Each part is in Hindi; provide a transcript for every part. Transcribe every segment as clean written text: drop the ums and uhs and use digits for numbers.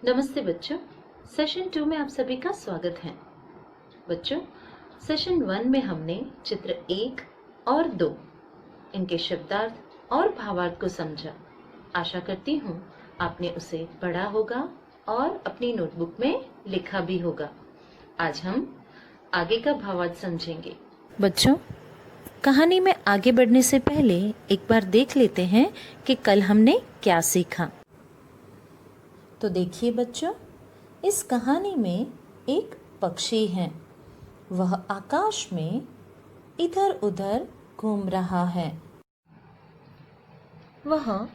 नमस्ते बच्चों, सेशन 2 में आप सभी का स्वागत है। बच्चों, सेशन 1 में हमने चित्र 1 और 2 इनके शब्दार्थ और भावार्थ को समझा। आशा करती हूँ आपने उसे पढ़ा होगा और अपनी नोटबुक में लिखा भी होगा। आज हम आगे का भावार्थ समझेंगे। बच्चों, कहानी में आगे बढ़ने से पहले एक बार देख लेते हैं कि कल हमने क्या सीखा। तो देखिए बच्चों, इस कहानी में एक पक्षी है। वह आकाश में इधर उधर घूम रहा है। वह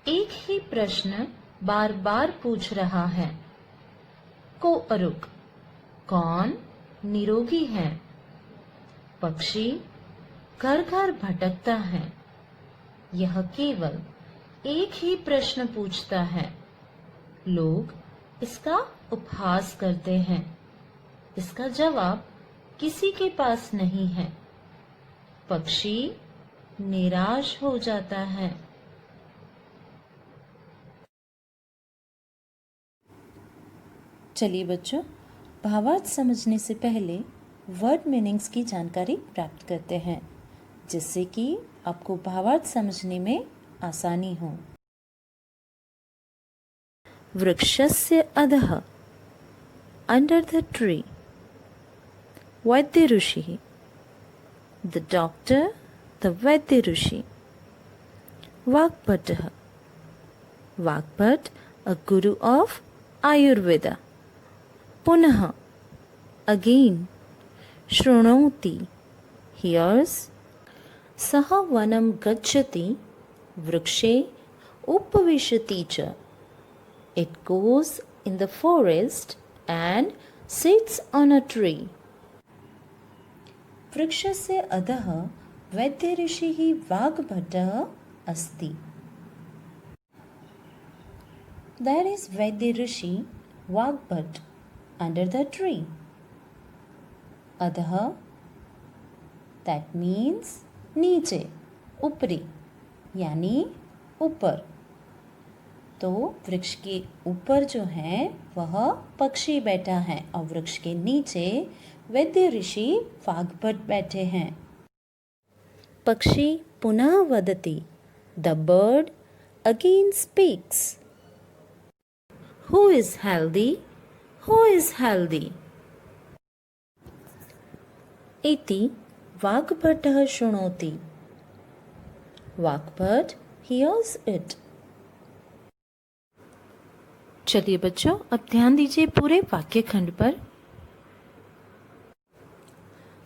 एक ही प्रश्न बार बार पूछ रहा है। को अरुक, कौन निरोगी है? पक्षी घर घर भटकता है। यह केवल एक ही प्रश्न पूछता है। लोग इसका उपहास करते हैं। इसका जवाब किसी के पास नहीं है। पक्षी निराश हो जाता है। चलिए बच्चों, भावार्थ समझने से पहले वर्ड मीनिंग्स की जानकारी प्राप्त करते हैं, जिससे कि आपको भावार्थ समझने में आसानी हो। वृक्षस्य अधः, under the tree. Vaidya Rishi, the doctor, the Vaidya Rishi. वाग्भटः, Vagbhata, a Guru of Ayurveda. पुनः, अगेन। शृणोति, हियर्स। सः वनं गच्छति, वृक्षे उपविशति च। It goes in the forest and sits on a tree. वृक्षस्य अधः वैद्य ऋषिः वाग्भटः अस्ति। There is Vaidya Rishi Vagbhata under the tree. अधः, that means नीचे, ऊपरी, यानी ऊपर। तो वृक्ष के ऊपर जो है वह पक्षी बैठा है और वृक्ष के नीचे वैद्य ऋषि वाग्भट बैठे हैं। पक्षी पुनः वदति, the bird again speaks. Who is healthy, who is healthy. इति वाग्भटः शृणोति। Vagbhata hears it. चलिए बच्चों, अब ध्यान दीजिए पूरे वाक्य खंड पर।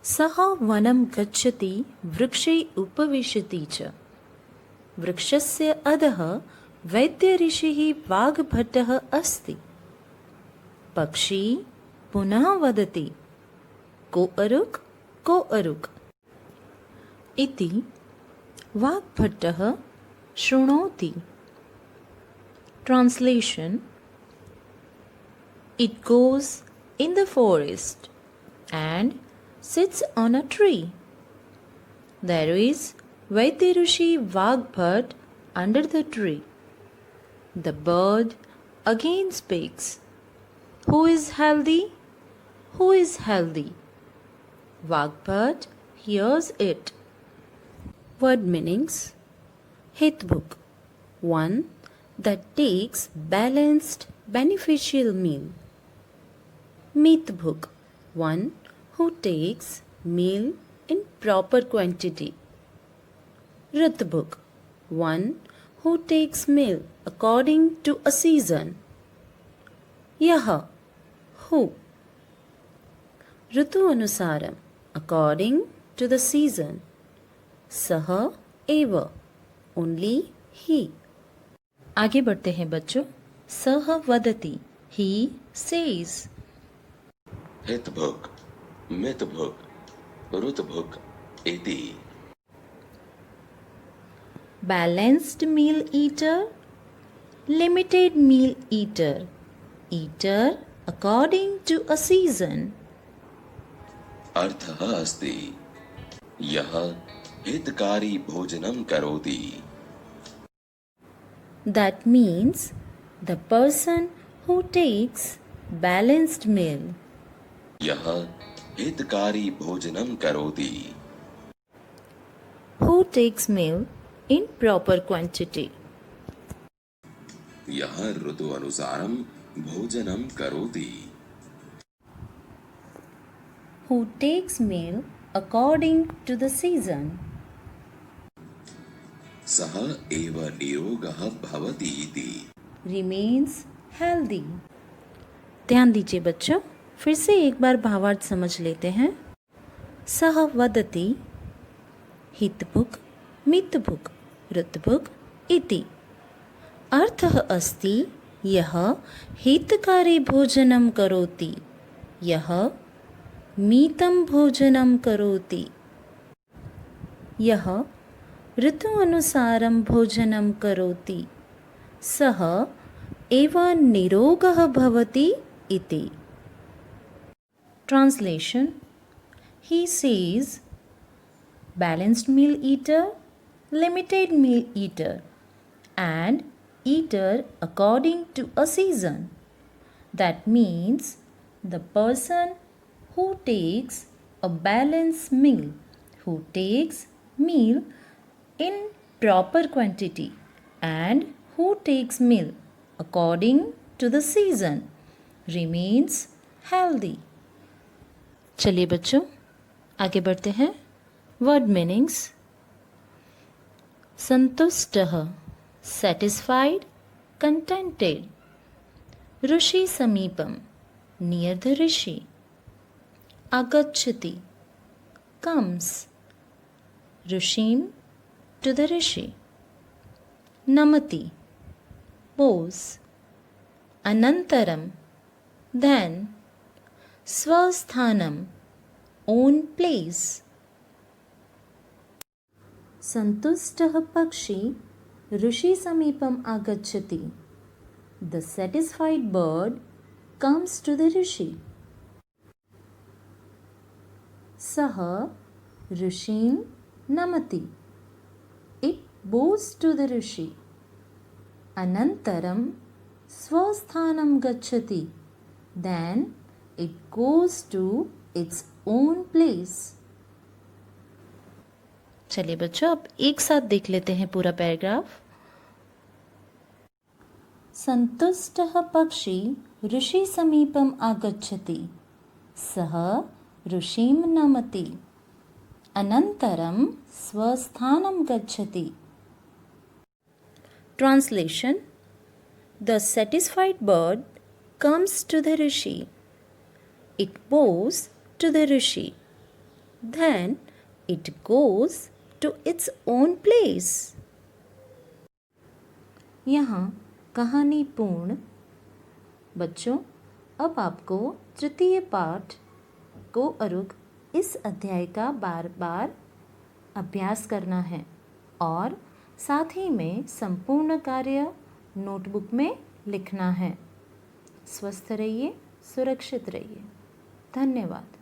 सः वनं गच्छति, वृक्षे उपविशति च। वृक्षस्य अधः वैद्य ऋषिः वाग्भटः अस्ति। पक्षी पुनः वदति, को अरुक्, को अरुक्। इति वाग्भटः शृणोति। Translation: It goes in the forest and sits on a tree. There is Vaidya Rishi Vagbhat under the tree. The bird again speaks. Who is healthy? Who is healthy? Vagbhat hears it. Word meanings. Hitbhuk. One that takes balanced, beneficial meal. Meatbhuk, one who takes meal in proper quantity. Ritbhuk, one who takes meal according to a season. Yah, who. Ritu anusaram, according to the season. Sah, eva, only he. आगे बढ़ते हैं बच्चों। सह वदति, he says. हितभुक्, मितभुक्, ऋतभुक् इति। Balanced meal eater, limited meal eater, eater according to a season. अर्थः अस्ति, यः हितकारी भोजनं करोति। That means the person Who takes balanced meal? यः हितकारी भोजनं करोति। Who takes meal in proper quantity? यः ऋतु अनुसारं भोजनं करोति। Who takes meal according to the season? सः एव निरोगः भवति इति। Remains healthy. ध्यान दीजिए बच्चों, फिर से एक बार भावार्थ समझ लेते हैं। सः वदति हितभुक् मितभुक् ऋतभुक् इति। अर्थः अस्ति यः हितकारी भोजनं करोति, यः मीतं भोजनं करोति, यः ऋतु अनुसारं भोजनं करोति, सः एव निरोगः भवति इति। Translation: He says balanced meal eater, limited meal eater, and eater according to a season. That means the person who takes a balanced meal, who takes meal in proper quantity, and who takes meal according to the season remains healthy. चलिए बच्चों आगे बढ़ते हैं। Word meanings. संतुष्टः satisfied, contented. ऋषि समीपम near the rishi. agacchati comes. ऋषिं to the rishi. namati bows. anantaram then. स्वस्थानम own place. संतुष्टः पक्षी ऋषि समीपम आगच्छति. The satisfied bird comes to the rishi. सः ऋषिं नमति. It bows to the rishi. अनन्तरं स्वस्थानं गच्छति. Then it goes to its own place. चलिए बच्चों अब एक साथ देख लेते हैं पूरा पैराग्राफ। संतुष्टः पक्षी ऋषि समीपम आगच्छति. सः ऋषिं नमति. अनन्तरं स्वस्थानं गच्छति. Translation: The satisfied bird comes to the rishi. It bows to the rishi. Then it goes to its own place. यहाँ कहानी पूर्ण। बच्चों अब आपको तृतीय पाठ को अरुग इस अध्याय का बार बार अभ्यास करना है और साथ ही में संपूर्ण कार्य नोटबुक में लिखना है। स्वस्थ रहिए, सुरक्षित रहिए। धन्यवाद।